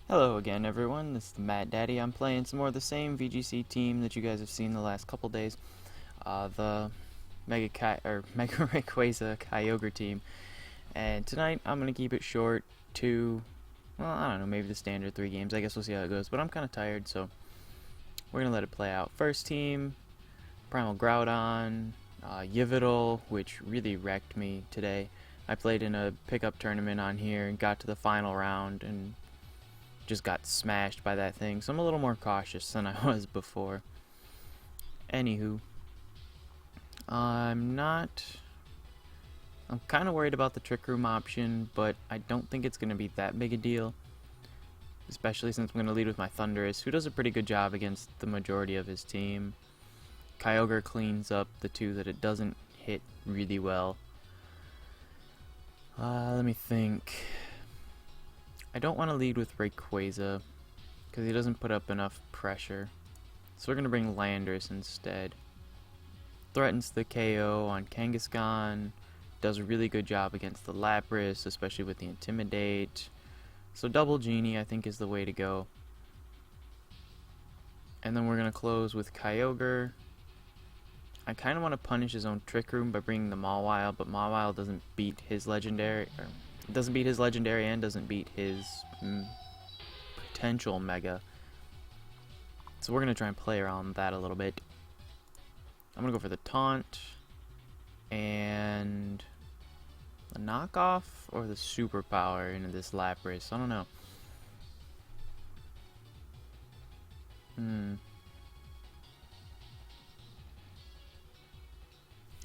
Hello again, everyone. This is the Mad Daddy. I'm playing some more of the same VGC team that you guys have seen the last couple days. The Mega Rayquaza Kyogre team. And tonight I'm gonna keep it short to, well, I don't know, maybe the standard 3 games. I guess we'll see how it goes. But I'm kind of tired, so we're gonna let it play out. First team, Primal Groudon, yevital, which really wrecked me today. I played in a pickup tournament on here and got to the final round and just got smashed by that thing, so I'm a little more cautious than I was before. Anywho, I'm kind of worried about the Trick Room option, but I don't think it's going to be that big a deal, especially since I'm going to lead with my Thundurus, who does a pretty good job against the majority of his team. Kyogre cleans up the two that it doesn't hit really well. Let me think. I don't want to lead with Rayquaza because he doesn't put up enough pressure. So we're going to bring Landorus instead. Threatens the KO on Kangaskhan. Does a really good job against the Lapras, especially with the Intimidate. So double Genie I think is the way to go. And then we're going to close with Kyogre. I kind of want to punish his own Trick Room by bringing the Mawile, but Mawile doesn't beat his legendary, and doesn't beat his potential Mega. So we're going to try and play around that a little bit. I'm going to go for the Taunt and the Knockoff or the Superpower into this Lapras. I don't know. I'm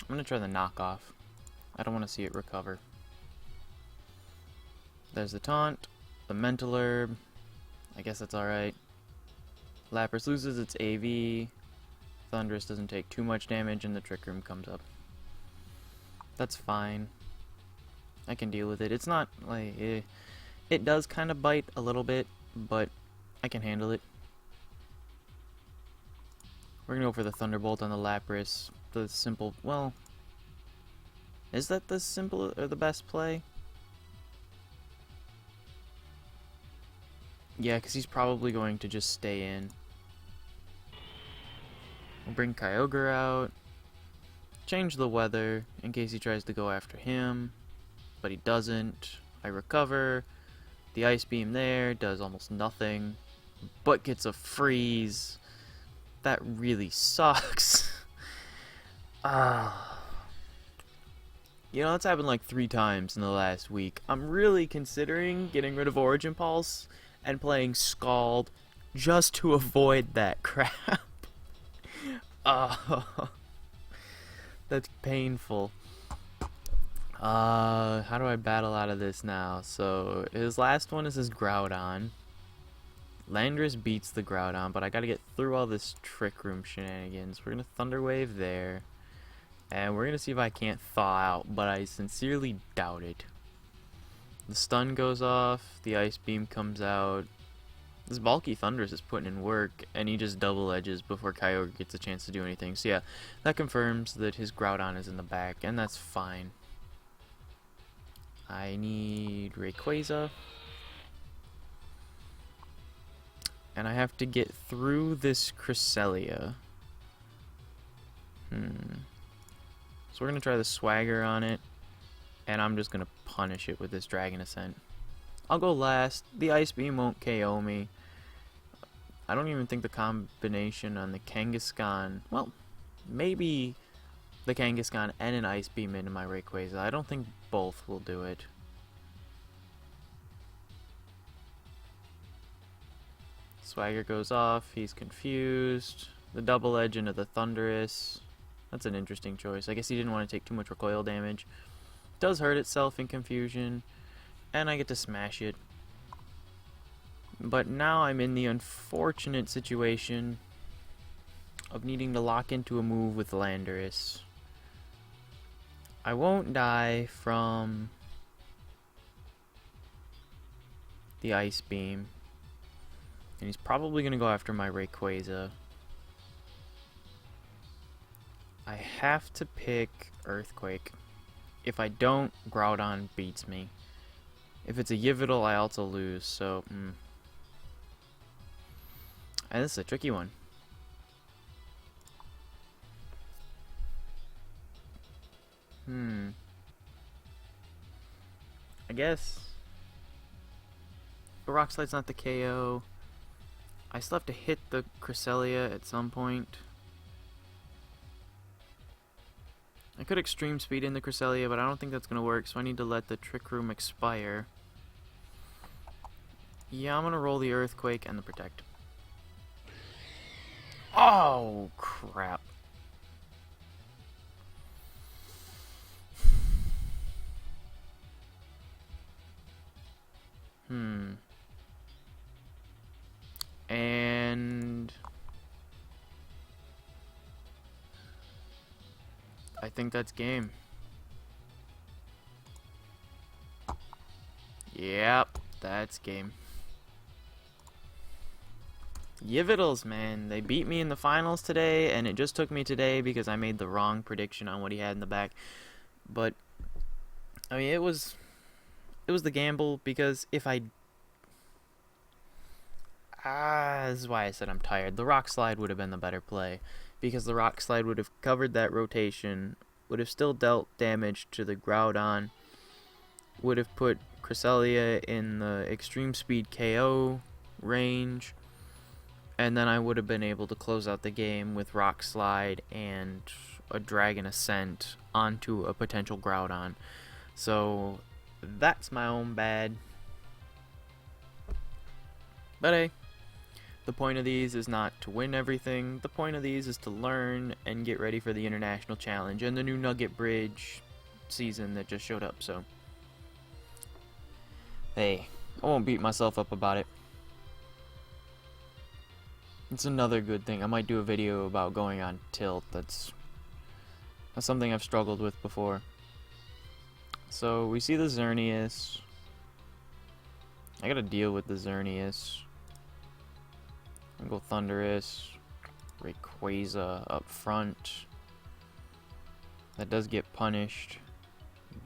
going to try the Knockoff. I don't want to see it recover. There's the Taunt, the Mental Herb. I guess that's alright. Lapras loses its AV. Thundurus doesn't take too much damage, and the Trick Room comes up. That's fine. I can deal with it. It's not like it does kind of bite a little bit, but I can handle it. We're gonna go for the Thunderbolt on the Lapras. The simple, well, is that the simple or the best play? Yeah, because he's probably going to just stay in. We'll bring Kyogre out. Change the weather in case he tries to go after him. But he doesn't. I recover. The Ice Beam there does almost nothing. But gets a freeze. That really sucks. You know, that's happened like 3 times in the last week. I'm really considering getting rid of Origin Pulse and playing Scald just to avoid that crap. That's painful. How do I battle out of this now? So, his last one is his Groudon. Landorus beats the Groudon, but I gotta get through all this Trick Room shenanigans. We're gonna Thunder Wave there. And we're gonna see if I can't thaw out, but I sincerely doubt it. The stun goes off, the Ice Beam comes out. This bulky Thundurus is putting in work, and he just double edges before Kyogre gets a chance to do anything. So yeah, that confirms that his Groudon is in the back, and that's fine. I need Rayquaza. And I have to get through this Cresselia. So we're going to try the Swagger on it, and I'm just going to punish it with this Dragon Ascent. I'll go last. The Ice Beam won't KO me. I don't even think the combination on the Kangaskhan, well, maybe the Kangaskhan and an Ice Beam into my Rayquaza. I don't think both will do it. Swagger goes off, he's confused. The double edge into the Thundurus. That's an interesting choice. I guess he didn't want to take too much recoil damage. Does hurt itself in confusion, and I get to smash it. But now I'm in the unfortunate situation of needing to lock into a move with Landorus. I won't die from the Ice Beam, and he's probably going to go after my Rayquaza. I have to pick Earthquake. If I don't, Groudon beats me. If it's a Yevital, I also lose, so And this is a tricky one. I guess a Rock Slide's not the KO. I still have to hit the Cresselia at some point. I could extreme speed in the Cresselia, but I don't think that's going to work, so I need to let the Trick Room expire. Yeah, I'm going to roll the Earthquake and the Protect. Oh, crap. And I think that's game. Yep, that's game. Yevitals, man, they beat me in the finals today, and it just took me today because I made the wrong prediction on what he had in the back. But I mean, it was the gamble, because if I this is why I said I'm tired. The Rock Slide would have been the better play, because the Rock Slide would have covered that rotation, would have still dealt damage to the Groudon, would have put Cresselia in the extreme speed KO range, and then I would have been able to close out the game with Rock Slide and a Dragon Ascent onto a potential Groudon. So that's my own bad. But hey, the point of these is not to win everything. The point of these is to learn and get ready for the International Challenge and the new Nugget Bridge season that just showed up. So hey, I won't beat myself up about it. It's another good thing. I might do a video about going on tilt. That's something I've struggled with before. So we see the Xerneas. I gotta deal with the Xerneas. I'm gonna go Thundurus, Rayquaza up front. That does get punished,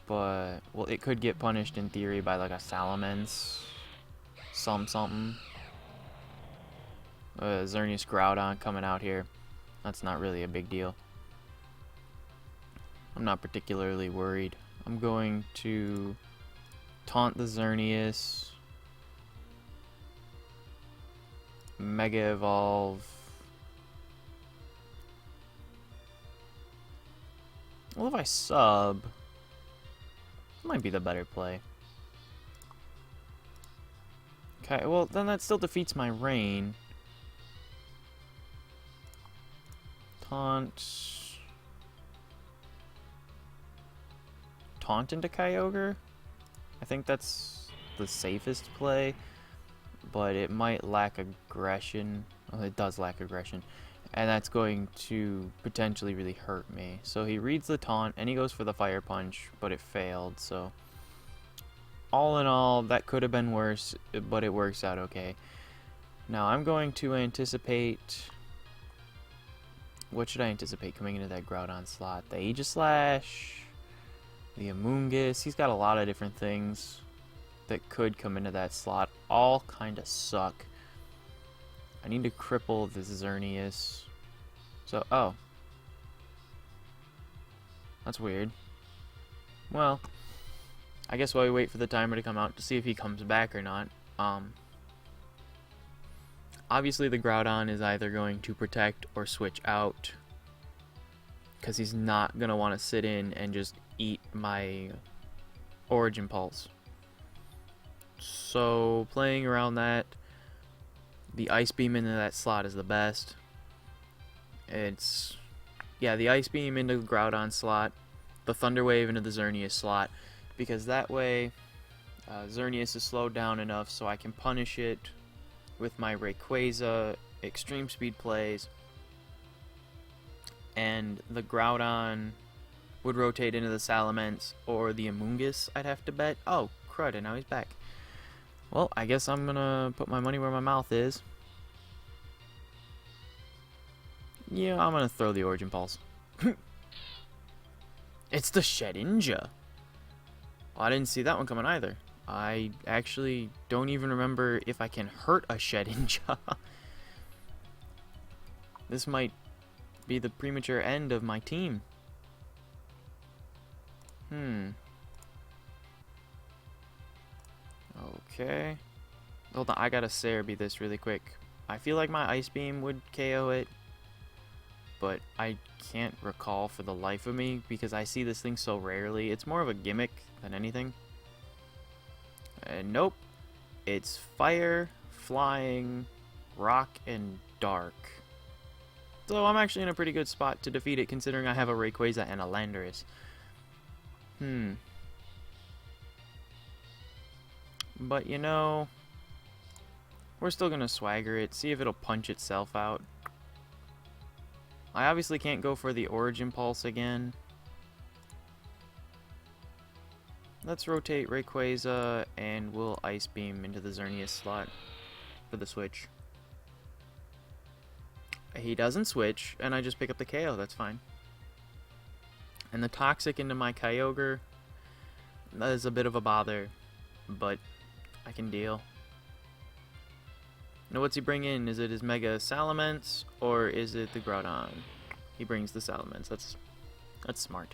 but well, it could get punished in theory by like a Salamence, something. Xerneas Groudon coming out here. That's not really a big deal. I'm not particularly worried. I'm going to taunt the Xerneas. Mega Evolve. Well, if I sub, it might be the better play. Okay, well, then that still defeats my Rain. Taunt into Kyogre? I think that's the safest play, but it might lack aggression. Well, it does lack aggression, and that's going to potentially really hurt me. So he reads the taunt, and he goes for the Fire Punch, but it failed. So all in all, that could have been worse, but it works out okay. Now I'm going to anticipate... What should I anticipate coming into that Groudon slot? The Aegislash, the Amoonguss. He's got a lot of different things that could come into that slot. All kind of suck. I need to cripple this Xerneas. So, oh. That's weird. Well, I guess while we wait for the timer to come out to see if he comes back or not. Obviously the Groudon is either going to protect or switch out, because he's not going to want to sit in and just eat my Origin Pulse. So playing around that, the Ice Beam into that slot is the best. Yeah, the Ice Beam into the Groudon slot, the Thunder Wave into the Xerneas slot, because that way Xerneas is slowed down enough so I can punish it with my Rayquaza extreme speed plays, and the Groudon would rotate into the Salamence or the Amoonguss, I'd have to bet. Oh, crud, and now he's back. Well, I guess I'm gonna put my money where my mouth is. Yeah, I'm gonna throw the Origin Pulse. It's the Shedinja. Oh, I didn't see that one coming either. I actually don't even remember if I can hurt a Shedinja. This might be the premature end of my team. Okay. Hold on, I gotta Cerebi this really quick. I feel like my Ice Beam would KO it, but I can't recall for the life of me because I see this thing so rarely. It's more of a gimmick than anything. And nope. It's fire, flying, rock, and dark. So I'm actually in a pretty good spot to defeat it considering I have a Rayquaza and a Landorus. But you know, we're still gonna swagger it, see if it'll punch itself out. I obviously can't go for the Origin Pulse again. Let's rotate Rayquaza and we'll Ice Beam into the Xerneas slot for the switch. He doesn't switch, and I just pick up the KO, that's fine. And the Toxic into my Kyogre, that is a bit of a bother, but I can deal. Now what's he bring in? Is it his Mega Salamence, or is it the Groudon? He brings the Salamence, that's smart.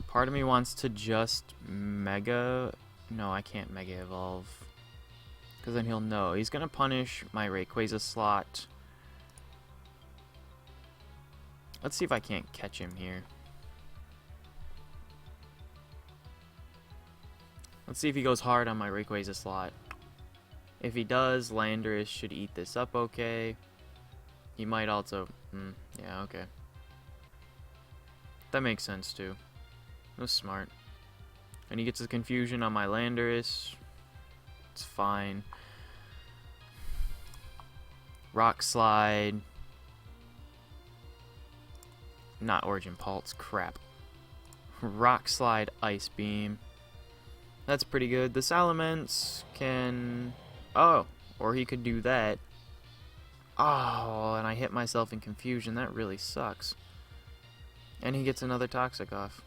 Part of me wants to just Mega... No, I can't Mega Evolve. Because then he'll know. He's going to punish my Rayquaza slot. Let's see if I can't catch him here. Let's see if he goes hard on my Rayquaza slot. If he does, Landorus should eat this up okay. He might also... yeah, okay. That makes sense too. That was smart. And he gets his confusion on my Landorus. It's fine. Rock Slide. Not Origin Pulse, crap. Rock Slide, Ice Beam. That's pretty good. The Salamence can... Oh, or he could do that. Oh, and I hit myself in confusion. That really sucks. And he gets another Toxic off.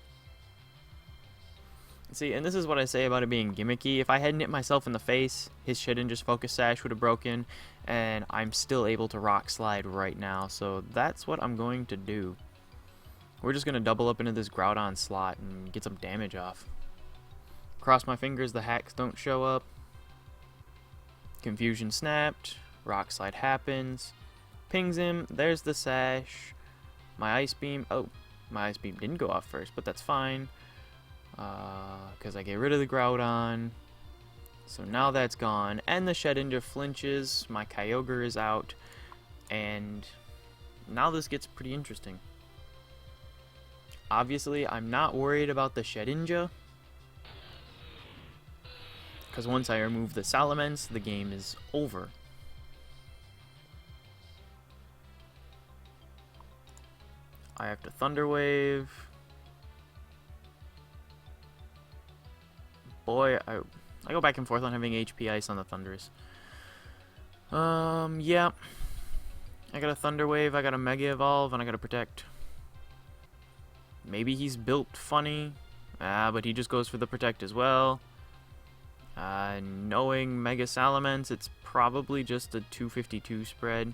See, and this is what I say about it being gimmicky. If I hadn't hit myself in the face, his Shedinja's Focus Sash would have broken, and I'm still able to Rock Slide right now. So that's what I'm going to do. We're just going to double up into this Groudon slot and get some damage off. Cross my fingers the hacks don't show up. Confusion snapped. Rock Slide happens. Pings him. There's the Sash. My Ice Beam. Oh, my Ice Beam didn't go off first, but that's fine. Because I get rid of the Groudon. So now that's gone. And the Shedinja flinches. My Kyogre is out. And now this gets pretty interesting. Obviously, I'm not worried about the Shedinja. Because once I remove the Salamence, the game is over. I have to Thunder Wave. Boy, I go back and forth on having HP Ice on the Thundurus. Yeah. I got a Thunder Wave, I got a Mega Evolve, and I got a Protect. Maybe he's built funny. But he just goes for the Protect as well. Knowing Mega Salamence, it's probably just a 252 spread.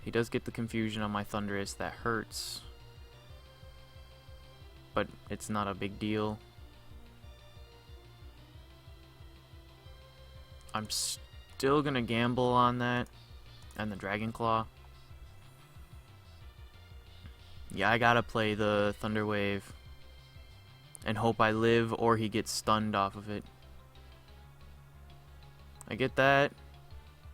He does get the confusion on my Thundurus, that hurts. But it's not a big deal. I'm still gonna gamble on that. And the Dragon Claw. Yeah, I gotta play the Thunder Wave. And hope I live or he gets stunned off of it. I get that.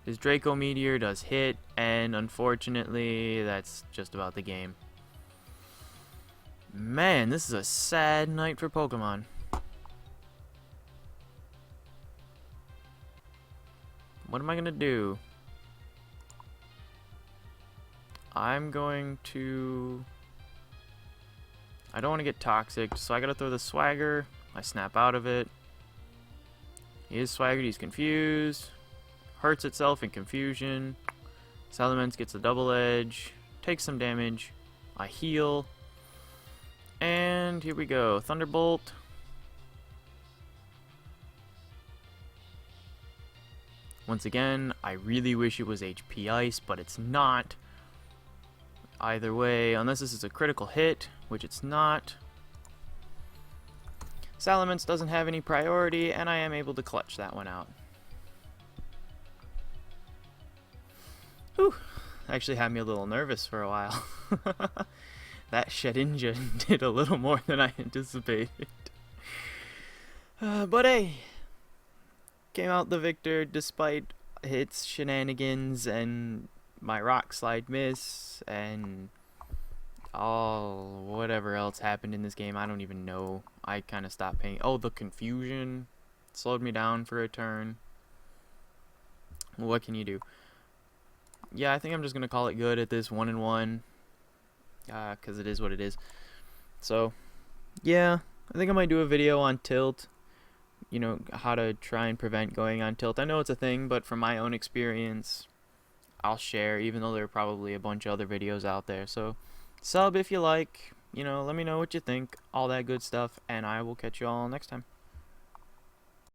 His Draco Meteor does hit, and unfortunately, that's just about the game. Man, this is a sad night for Pokemon. What am I gonna do? I'm going to... I don't want to get toxic, so I gotta throw the Swagger. I snap out of it. He is swaggered, he's confused. Hurts itself in confusion. Salamence gets a double edge. Takes some damage. I heal. And here we go. Thunderbolt. Once again, I really wish it was HP Ice, but it's not. Either way, unless this is a critical hit, which it's not, Salamence doesn't have any priority, and I am able to clutch that one out. Whew. Actually had me a little nervous for a while. That Shedinja did a little more than I anticipated. But hey, came out the victor despite its shenanigans and my rock slide miss and all whatever else happened in this game. I don't even know. I kind of stopped paying. Oh, the confusion slowed me down for a turn. What can you do? Yeah, I think I'm just gonna call it good at this 1-1, because it is what it is. So yeah, I think I might do a video on tilt, you know, how to try and prevent going on tilt. I know it's a thing, but from my own experience, I'll share, even though there are probably a bunch of other videos out there. So sub if you like, you know, let me know what you think, all that good stuff, and I will catch you all next time.